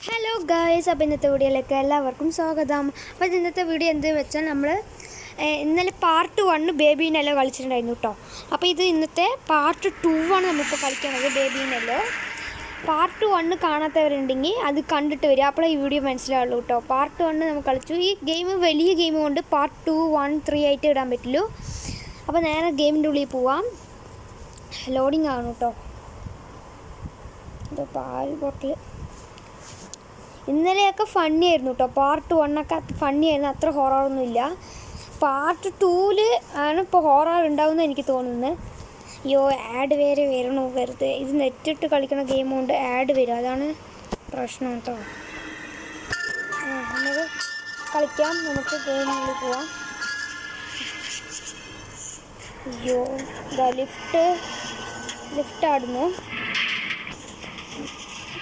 Hello guys, അപ്പോൾ ഇന്നത്തെ വീഡിയോയിലേക്ക് എല്ലാവർക്കും സ്വാഗതം. അപ്പോൾ ഇന്നത്തെ വീഡിയോ എന്തെന്ന് വെച്ചാൽ നമ്മൾ ഇന്നലെ പാർട്ട് 1 ബേബീനെല്ലോ കളിച്ചിട്ടുണ്ടായിരുന്നു കേട്ടോ. അപ്പോൾ ഇത് ഇന്നത്തെ പാർട്ട് 2 ആണ് നമ്മളിപ്പോൾ കളിക്കുന്നത്. ബേബീനെല്ലോ പാർട്ട് 1 കാണാത്തവരുണ്ടെങ്കിൽ അത് കണ്ടിട്ട് വരിക, അപ്പോഴേ ഈ വീഡിയോ മനസ്സിലാവുള്ളൂ കേട്ടോ. പാർട്ട് 1 നമ്മൾ കളിച്ചു. ഈ ഗെയിം വലിയ ഗെയിം കൊണ്ട് പാർട്ട് 2, 1, 3 ആയിട്ട് ഇടാൻ പറ്റുള്ളൂ. അപ്പോൾ നേരെ ഗെയിമിൻ്റെ ഉള്ളിൽ പോവാം. ലോഡിങ് ആണ് കേട്ടോ. ഇത് പാൽ ബോട്ടിൽ ഇന്നലെയൊക്കെ ഫണ്ണി ആയിരുന്നു കേട്ടോ. പാർട്ട് 1 ഒക്കെ ഫണ്ണി ആയിരുന്നു, അത്ര ഹൊററൊന്നുമില്ല. പാർട്ട് 2 ആണ് ഇപ്പോൾ ഹൊറർ ഉണ്ടാവുമെന്ന് എനിക്ക് തോന്നുന്നത്. അയ്യോ, ആഡ് വരണു വെറുതെ. ഇത് നെറ്റിട്ട് കളിക്കുന്ന ഗെയിം കൊണ്ട് ആഡ് വരും, അതാണ് പ്രശ്നം കേട്ടോ. നമുക്ക് കളിക്കാം, നമുക്ക് ഗെയിമിൽ പോവാം. അയ്യോ, ഇതാ ലിഫ്റ്റ് ആടുന്നു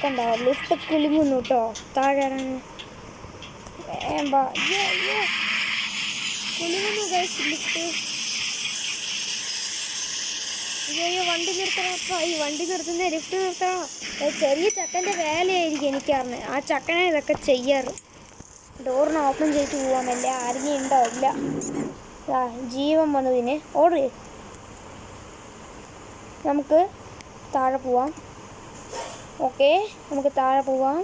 കണ്ടോ. ലിഫ്റ്റ് കുലുങ്ങുന്നു കേട്ടോ. താഴെ കുലുങ്ങുന്നു ഗൈസ് ലിഫ്റ്റ്. അയ്യോ, വണ്ടി നിർത്തണം. അപ്പോൾ ഈ വണ്ടി നിർത്തുന്ന ലിഫ്റ്റ് നിർത്തണം. ചെറിയ ചക്കൻ്റെ വേലയായിരിക്കും എനിക്കറിഞ്ഞ്. ആ ചക്കനെ ഇതൊക്കെ ചെയ്യാറ്. ഡോറിന് ഓപ്പൺ ചെയ്തിട്ട് പോവാമല്ലേ, ആരെങ്കിലും ഉണ്ടാവില്ല. ജീവൻ വന്നതിന് ഓട്. നമുക്ക് താഴെ പോവാം. ഓക്കെ, നമുക്ക് താഴെ പോവാം.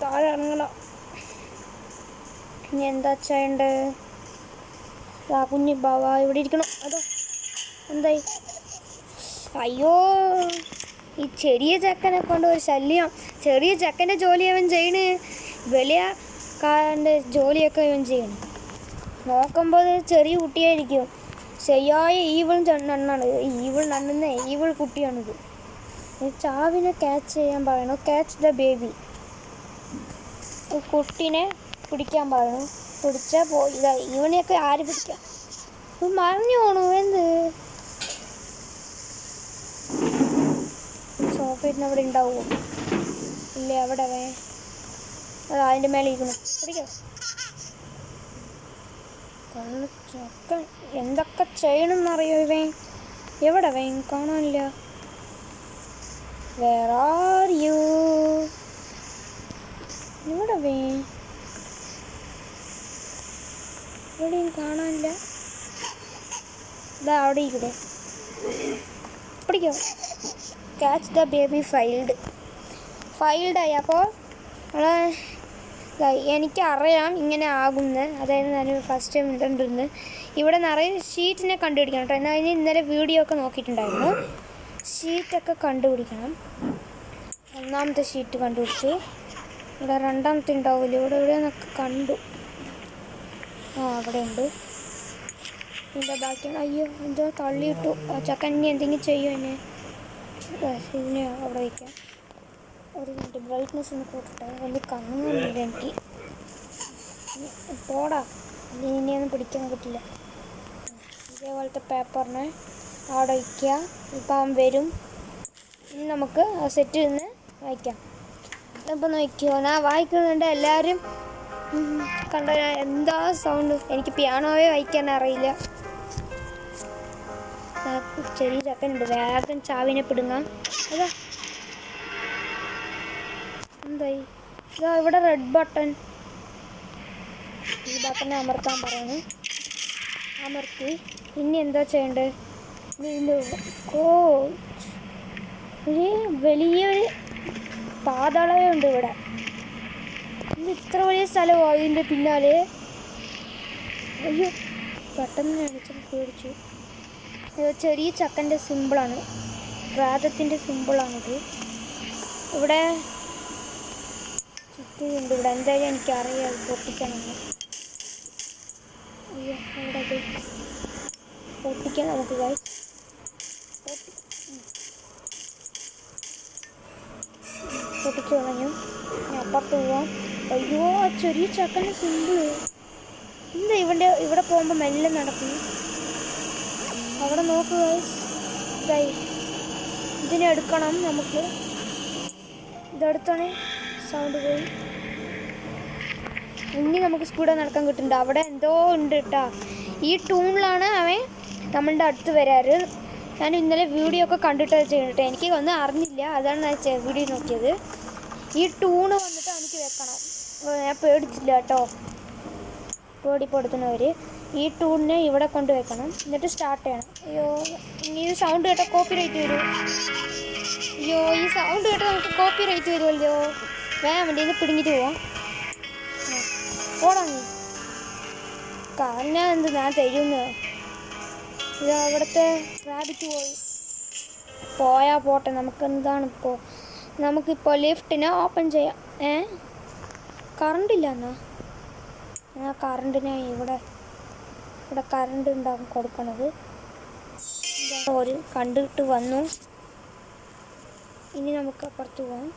താഴെ ഇറങ്ങണം. ഇനി എന്താ ചെയ്യണ്ടേ? കുഞ്ഞു ബാവ ഇവിടെ ഇരിക്കണം. അതോ എന്തായി? അയ്യോ, ഈ ചെറിയ ചക്കനെ കൊണ്ട് ഒരു ശല്യം. ചെറിയ ചക്കൻ്റെ ജോലി അവൻ ചെയ്യണ്, വലിയ കാരൻ്റെ ജോലിയൊക്കെ അവൻ ചെയ്യണം. നോക്കുമ്പോൾ ചെറിയ കുട്ടിയായിരിക്കും. ശരിയായ ഈവിൾ നണ്ണാണ്. ഈവിൾ കുട്ടിയാണിത്. ചാവിനെ ക്യാച്ച് ചെയ്യാൻ പറയണു. Catch the baby. കുട്ടീനെ പിടിക്കാൻ പറയണു. പിടിച്ചാൽ പോയി. ഇവനെയൊക്കെ ആര് പിടിക്കാം? മറിഞ്ഞു പോണു. എന്ത് സോഫയിന് അവിടെ ഉണ്ടാവുമോ? ഇല്ലേ, അവിടെ അതിൻ്റെ മേലെ ഇരിക്കുന്നു. പിടിക്കോ. ചക്ക എന്തൊക്കെ ചെയ്യണമെന്നറിയോ ഇവൻ? എവിടെ കാണാനില്ല. Where are you? ഇവിടെ എവിടെയും കാണാനില്ല. ഇതാ അവിടെ ഇവിടെ. പിടിക്കോ. Catch the baby. ഫൈൽഡായി. അപ്പോൾ എനിക്കറിയാം ഇങ്ങനെ ആകുന്നത്. അതായത് ഞാൻ ഫസ്റ്റ് ടൈം ഇട്ടുണ്ടിരുന്നത്. ഇവിടെ നിറയെ ഷീറ്റിനെ കണ്ടുപിടിക്കണം കേട്ടോ. എന്നാൽ അതിന് ഇന്നലെ വീഡിയോ ഒക്കെ നോക്കിയിട്ടുണ്ടായിരുന്നു. ഷീറ്റൊക്കെ കണ്ടുപിടിക്കണം. ഒന്നാമത്തെ ഷീറ്റ് കണ്ടുപിടിച്ചു. ഇവിടെ രണ്ടാമത്തെ ഉണ്ടാവില്ല. ഇവിടെ നിന്നൊക്കെ കണ്ടു. അവിടെ ഉണ്ട്. ഇതിൻ്റെ ബാക്കിയാണ്. അയ്യോ, എന്തോ തള്ളിയിട്ടു. ചക്കൻ ഇനി എന്തെങ്കിലും ചെയ്യും എന്നെ. ഇതിനെ അവിടെ വയ്ക്കാം. ഒരു മിനിറ്റ് ബ്രൈറ്റ്നെസ് ഒന്ന് കൂട്ടട്ടെ. വലിയ കണ്ണൊന്നുമില്ല എനിക്ക്. പോടാ, അല്ലെങ്കിൽ ഇനിയൊന്നും പിടിക്കാൻ പറ്റില്ല. ഇതേപോലത്തെ പേപ്പറിനെ അവിടെ വയ്ക്കുക. ഇപ്പം അവൻ വരും. ഇനി നമുക്ക് ആ സെറ്റിൽ നിന്ന് വായിക്കാം. ഇപ്പം നോക്കിയോ, ഞാൻ വായിക്കുന്നുണ്ട്. എല്ലാവരും കണ്ട എന്താ സൗണ്ട്. എനിക്ക് പിയാനോയെ വായിക്കാൻ അറിയില്ല. ചെറിയ ചക്കനുണ്ട്. വേഗം ചാവിനെ പിടുങ്ങാം. അതാ എന്തായി? ഇതാ ഇവിടെ റെഡ് ബട്ടൺ. ഈ ബട്ടനെ അമർത്താൻ പറയണു. അമർത്തി. ഇനി എന്താ ചെയ്യേണ്ടത്? വലിയൊരു പാതാളവേ ഉണ്ട് ഇവിടെ. ഇത് ഇത്ര വലിയ സ്ഥലമോ ഇതിൻ്റെ പിന്നാലെ? അയ്യോ, പെട്ടെന്ന് കാണിച്ചത് പേടിച്ചു. ചെറിയ ചക്കൻ്റെ സിമ്പിളാണ്, പ്രാതത്തിൻ്റെ സിമ്പിളാണിത്. ഇവിടെ ചുറ്റുമുണ്ട്. ഇവിടെ എന്തായാലും എനിക്കറിയാം പൊട്ടിക്കണമെന്ന്. അയ്യോ, അവിടെ പൊട്ടിക്കാൻ നമുക്ക് ഗൈസ്. പൊട്ടിച്ചു കളഞ്ഞു. അപ്പുറത്ത് പോവാം. അയ്യോ, ആ ചെറിയ ചക്കൻ്റെ സിമ്പിള്. എന്താ ഇവിടെ പോകുമ്പോൾ മെല്ലെ നടക്കുന്നു. അവിടെ നോക്കുക ഗൈസ്. ഇതായി ഇതിനെ എടുക്കണം നമുക്ക്. ഇതെടുത്താണ് സൗണ്ട് പോയി. ഇനി നമുക്ക് സ്പീഡ് നടക്കാൻ കിട്ടുന്നുണ്ട്. അവിടെ എന്തോ ഉണ്ട് കേട്ടോ. ഈ ടൂണിലാണ് അവൻ നമ്മളുടെ അടുത്ത് വരാറ്. ഞാൻ ഇന്നലെ വീഡിയോ ഒക്കെ കണ്ടിട്ട് ചെയ്യട്ടെ. എനിക്ക് ഒന്നും അറിഞ്ഞില്ല, അതാണ് ഞാൻ വീഡിയോ നോക്കിയത്. ഈ ടൂണ് വന്നിട്ട് എനിക്ക് വെക്കണം. ഞാൻ പേടിച്ചില്ല കേട്ടോ, പേടിപ്പെടുത്തുന്നവർ. ഈ ടൂണിനെ ഇവിടെ കൊണ്ട് വെക്കണം, എന്നിട്ട് സ്റ്റാർട്ട് ചെയ്യണം. അയ്യോ, ഇനി ഈ സൗണ്ട് കേട്ടോ കോപ്പി റൈറ്റ് വരും. അയ്യോ, ഈ സൗണ്ട് കേട്ടോ നമുക്ക് കോപ്പി റൈറ്റ് വരുമല്ലോ. വേഗം വേണ്ടി ഇന്ന് പിടുങ്ങിട്ട് പോവാം. ഓടാ നീ കാരണം എന്ത് ഞാൻ തരുന്നു. ഇത് അവിടുത്തെ റാബിറ്റ് പോയാൽ പോട്ടെ, നമുക്ക് എന്താണ് ഇപ്പോൾ. നമുക്കിപ്പോൾ ലിഫ്റ്റിനെ ഓപ്പൺ ചെയ്യാം. കറണ്ട് ഇല്ല എന്നാ കറണ്ടിനെ ഇവിടെ കറണ്ട് ഉണ്ടാകും കൊടുക്കണത്. ഒരു കണ്ടിട്ട് വന്നു. ഇനി നമുക്ക് അപ്പുറത്ത് പോകാം.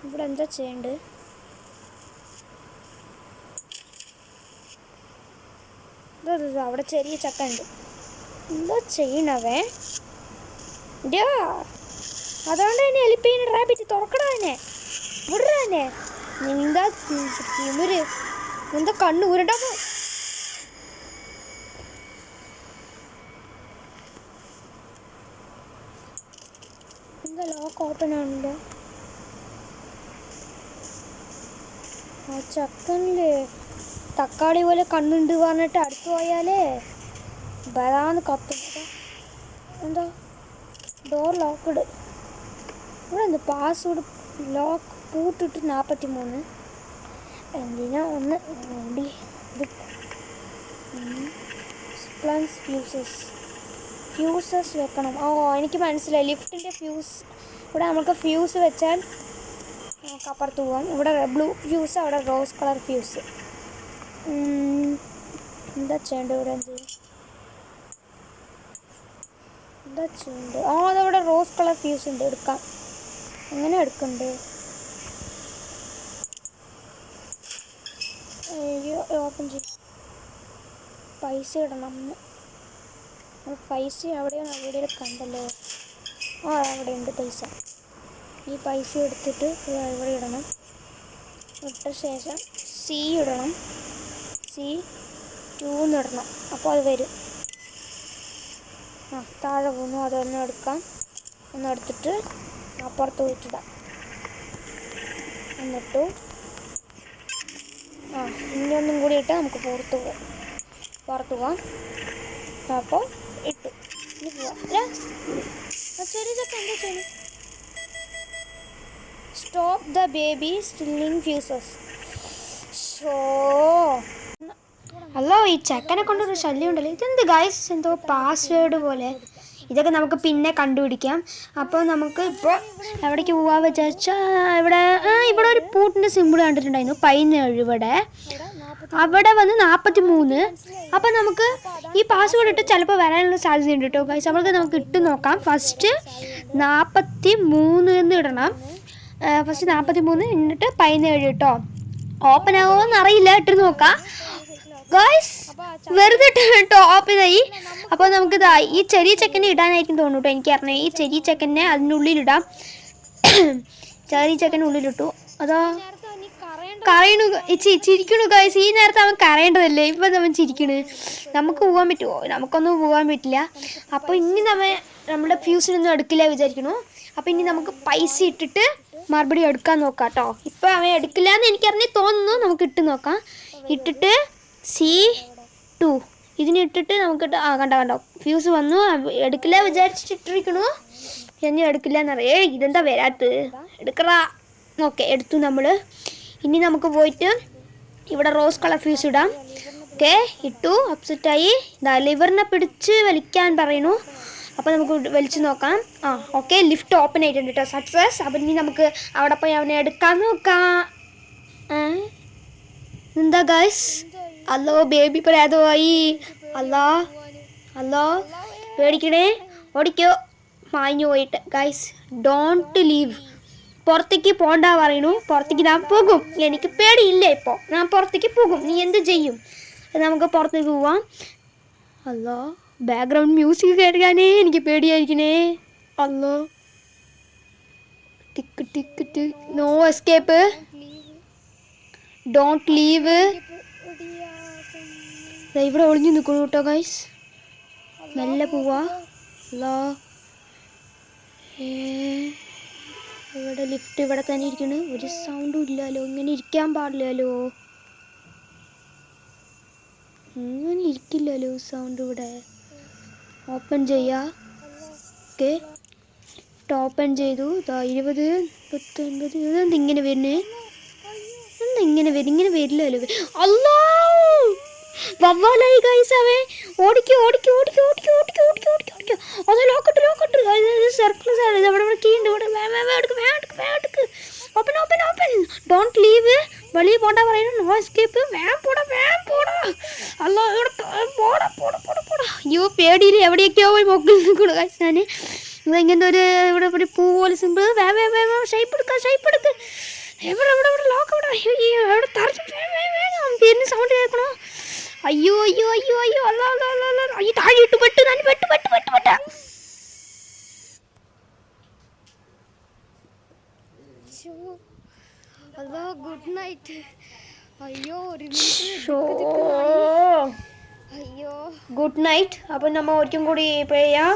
ഇവിടെ എന്താ ചെയ്യേണ്ടത്? അവിടെ ചെറിയ ചക്ക ഉണ്ട്. എന്താ ചെയ്യണവേ? അതുകൊണ്ട് തന്നെ എലിപ്പീന് റാബിറ്റ് തുറക്കടാ തന്നെ, വിടറാ തന്നെ. എന്താ തിമിര്, എന്താ കണ്ണു ഉരുണ്ടാ. എന്താ ലോക്ക് ഓപ്പൺ ആണല്ലോ. ആ ചക്കനില്ലേ തക്കാളി പോലെ കണ്ണുണ്ട് പറഞ്ഞിട്ട് അടുത്ത് പോയാലേ വരാന്ന് കത്തും. എന്താ ഡോർ ലോക്ക്ഡ്. ഇവിടെ എന്ത് പാസ്വേഡ് ലോക്ക് പൂട്ടിട്ട് 43. എന്തിനാ ഒന്ന് ഓടി. പ്ലസ് ഫ്യൂസസ് വെക്കണം. എനിക്ക് മനസ്സിലായി, ലിഫ്റ്റിൻ്റെ ഫ്യൂസ്. ഇവിടെ നമുക്ക് ഫ്യൂസ് വെച്ചാൽ നമുക്ക് അപ്പുറത്ത് പോകാം. ഇവിടെ ബ്ലൂ ഫ്യൂസ്, അവിടെ റോസ് കളർ ഫ്യൂസ്. എന്താ ചെയ്യേണ്ടത്? ഇവിടെ എന്താ ചെയ്യേണ്ടത്? അതവിടെ റോസ് കളർ ഫ്യൂസ് ഉണ്ട്, എടുക്കാം. എങ്ങനെ എടുക്കണ്ടേ? ഓപ്പൺ ചെയ്യും. പൈസ ഇടണം. പൈസ അവിടെയോ അവിടെ കണ്ടല്ലോ. അവിടെ ഉണ്ട് പൈസ. ഈ പൈസ എടുത്തിട്ട് ഇവിടെ ഇടണം. ഇട്ട ശേഷം സി ഇടണം. C2 ഇടണം. അപ്പോൾ അത് വരും. താഴെ പോകുന്നു. അതൊന്നും എടുക്കാം. ഒന്നെടുത്തിട്ട് അപ്പുറത്ത് പോയിട്ടിടാം. എന്നിട്ടു ഇനിയൊന്നും കൂടി ഇട്ടാൽ നമുക്ക് പുറത്ത് പോകാം. അപ്പോൾ ഇട്ടു. ഇനി പോവാം. ചെറിയതൊക്കെ എന്താ ചെയ്യണം? Stop the baby stealing fuses. അല്ലോ, ഈ ചെക്കനെ കൊണ്ടൊരു ശല്യം ഉണ്ടല്ലോ. ഇതെന്ത് ഗൈസ്, എന്തോ പാസ്വേഡ് പോലെ. ഇതൊക്കെ നമുക്ക് പിന്നെ കണ്ടുപിടിക്കാം. അപ്പോൾ നമുക്ക് ഇപ്പോൾ എവിടേക്ക് പോകാമെന്ന് വിചാരിച്ചാൽ ഇവിടെ ഒരു പൂട്ടിൻ്റെ സിമ്പിൾ കണ്ടിട്ടുണ്ടായിരുന്നു 17. അവിടെ വന്ന് 43. അപ്പോൾ നമുക്ക് ഈ പാസ്വേഡ് ഇട്ട് ചിലപ്പോൾ വരാനുള്ള സാധ്യതയുണ്ട് കേട്ടോ ഗൈസ്. നമുക്ക് ഇട്ട് നോക്കാം. ഫസ്റ്റ് 43 എന്ന് ഇടണം. ഫസ്റ്റ് 43 എന്നിട്ട് 17 കേട്ടോ. ഓപ്പൺ ആവുമോയെന്ന് അറിയില്ല, ഇട്ട് നോക്കാം ഗൈസ്. വെറുതെ ഓപ്പൺ ആയി. അപ്പോൾ നമുക്ക് ഈ ചെറിയ ചെക്കനെ ഇടാനായിരിക്കും തോന്നുന്നു കേട്ടോ. എനിക്കറിയാം, ഈ ചെറിയ ചെക്കനെ അതിനുള്ളിലിടാം. ചെറിയ ചെക്കൻ്റെ ഉള്ളിലിട്ടു. അതോ കരയണു, ചിരിക്കണു ഗൈസ്. ഈ നേരത്തെ അവൻ കരയേണ്ടതല്ലേ, ഇപ്പം അവൻ ചിരിക്കണ്. നമുക്ക് പോകാൻ പറ്റുമോ? നമുക്കൊന്നും പോകാൻ പറ്റില്ല. അപ്പോൾ ഇനി നമ്മുടെ ഫ്യൂസിനൊന്നും എടുക്കില്ല വിചാരിക്കണു. അപ്പോൾ ഇനി നമുക്ക് പൈസ ഇട്ടിട്ട് മറുപടി എടുക്കാൻ നോക്കാം കേട്ടോ. ഇപ്പോൾ അവൻ എടുക്കില്ല എന്ന് എനിക്കറിഞ്ഞ് തോന്നുന്നു. നമുക്ക് ഇട്ട് നോക്കാം. ഇട്ടിട്ട് C2 ഇതിനിട്ടിട്ട് നമുക്ക് കണ്ടോ ഫ്യൂസ് വന്നു. എടുക്കില്ല വിചാരിച്ചിട്ടിരിക്കണു. ഇനി എടുക്കില്ല എന്നറിയേ. ഇതെന്താ വരാത്തത്? എടുക്കറാ. ഓക്കെ, എടുത്തു നമ്മൾ. ഇനി നമുക്ക് പോയിട്ട് ഇവിടെ റോസ് കളർ ഫ്യൂസ് ഇടാം. ഓക്കെ, ഇട്ടു. അപ്സെറ്റായി. ലിവറിനെ പിടിച്ച് വലിക്കാൻ പറയണു. അപ്പോൾ നമുക്ക് വലിച്ചു നോക്കാം. ഓക്കെ, ലിഫ്റ്റ് ഓപ്പൺ ആയിട്ടുണ്ട് കേട്ടോ. സക്സസ്. അപ്പം ഇനി നമുക്ക് അവിടെ പോയി അവനെ എടുക്കാൻ നോക്കാം. എന്താ ഗൈസ്? അല്ലോ, ബേബി പ്രേതമായി. അല്ലോ പേടിക്കണേ. ഓടിക്കോ. മാഞ്ഞു പോയിട്ട് ഗൈസ്. Don't leave. പുറത്തേക്ക് പോകണ്ട പറയണു. പുറത്തേക്ക് ഞാൻ പോകും. എനിക്ക് പേടിയില്ല. ഇപ്പോൾ ഞാൻ പുറത്തേക്ക് പോകും. നീ എന്ത് ചെയ്യും? നമുക്ക് പുറത്തേക്ക് പോവാം. അല്ലോ, ബാക്ക്ഗ്രൗണ്ട് മ്യൂസിക് കേൾക്കാനേ എനിക്ക് പേടിയായിരിക്കണേ. അല്ലോ, tick tick tick. No escape. Don't leave. ഇവിടെ ഒളിഞ്ഞു നിൽക്കണു കേട്ടോ ഗൈസ്. നല്ല പോവാ. അല്ലോ, ഇവിടെ ലിഫ്റ്റ് ഇവിടെ തന്നെ ഇരിക്കണ്. ഒരു സൗണ്ടും ഇല്ലല്ലോ. ഇങ്ങനെ ഇരിക്കാൻ പാടില്ലല്ലോ. ഇങ്ങനെ ഇരിക്കില്ലല്ലോ സൗണ്ട്. ഇവിടെ ഓപ്പൺ ചെയ്യാം. ഓക്കെ, ഓപ്പൺ ചെയ്തു. 20, 19. ഇതെന്ത് ഇങ്ങനെ വരുന്നേ? എന്താ ഇങ്ങനെ വരില്ലല്ലോ. അല്ലാ, വവ്വാലായി ഗൈസ്. അവൻ ഓടിക്കോ. അത് ലോക്കട്ട് സർക്കിൾ. ഇവിടെ കീ ഉണ്ട്. ഇവിടെ ഓപ്പൺ. Don't leave. വെളിയിൽ പോണ്ടാ പറയുന്നു. No escape. വേം പോടാ. അല്ല, പോടാ. അയ്യോ, പേടിയിൽ എവിടെയൊക്കെയോ പോയി മൊക്കിൽ നിൽക്കണം ഗൈസ്. ഞാൻ ഇതെങ്ങനത്തെ ഇവിടെ പൂ പോലെ സിമ്പിൾ. വേം ഷേപ്പ് എടുക്ക. എവിടെ ലോക്ക് എവിടെ തറച്ചു. പേരിന് സൗണ്ട് കേൾക്കണോ? അയ്യോ. അല്ല. അയ്യോ, താഴെ ഇട്ട് പെട്ട്. അല്ലോ, ഗുഡ് നൈറ്റ്. അയ്യോ, ഒരു അയ്യോ, ഗുഡ് നൈറ്റ്. അപ്പം നമ്മൾ ഒരിക്കലും കൂടി പ്ലേ ചെയ്യാം.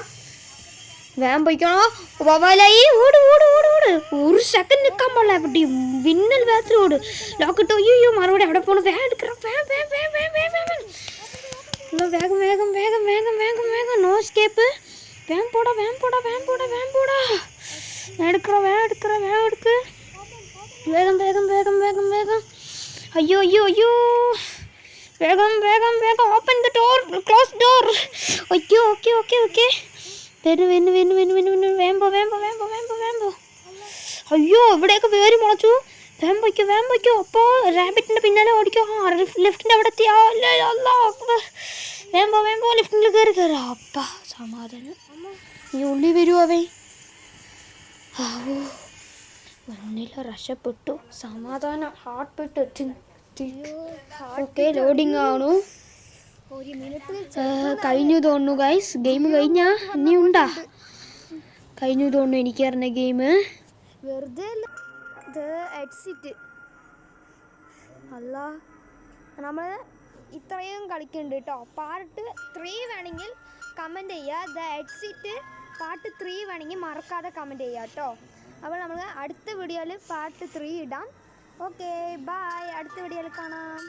വേഗം പോയിക്കണോ? വവ്വാലായി ഓട്. ഒരു സെക്കൻഡ് നിൽക്കാൻ പാടില്ല. എവിടെ വിന്നൽ വേഗത്തിൽ ഓട്. ലോക്കിട്ടോ. അയ്യോ, മറുപടി അവിടെ പോണു. വേഗം എടുക്കണം. വേഗം. No escape. വേഗം പോടാ. എടുക്ക. വേഗം. അയ്യോ. വേഗം. Open the door. Close door. അയ്യോ, ഓക്കെ. വരുന്നു. വേഗം പോ. അയ്യോ, ഇവിടെയൊക്കെ വേര് മുളച്ചു. വേഗം പൊയ്ക്കോ. അപ്പോൾ റാബിറ്റിൻ്റെ പിന്നാലെ ഓടിക്കോ. ലിഫ്റ്റിൻ്റെ അവിടെ എത്തി. വേഗം പോ. ലിഫ്റ്റിൽ കയറി. അപ്പ സമാധാനം. ഈ ഉള്ളി വരുമോ അവൻ? വന്നില്ല, രക്ഷപ്പെട്ടു. സമാധാനം. Heart beat okay. ലോഡിങ് ആണു. കഴിഞ്ഞു തോന്നുന്നു ഗൈസ്. ഗെയിം കഴിഞ്ഞാ ഇനി ഉണ്ടാ? കഴിഞ്ഞു തോന്നുന്നു എനിക്ക് അറിഞ്ഞ ഗെയിം. വെറുതെ എക്സിറ്റ്. അല്ല, നമ്മൾ ഇത്രയും കളിക്കുന്നുണ്ട് കേട്ടോ. പാർട്ട് 3 വേണമെങ്കിൽ കമൻറ്റ് ചെയ്യുക. ദ എക്സിറ്റ് പാർട്ട് 3 വേണമെങ്കിൽ മറക്കാതെ കമൻറ്റ് ചെയ്യുക കേട്ടോ. അപ്പോൾ നമ്മൾ അടുത്ത വീഡിയോയിൽ പാർട്ട് 3 ഇടാം. Okay, bye. അടുത്ത വീഡിയോയിൽ കാണാം.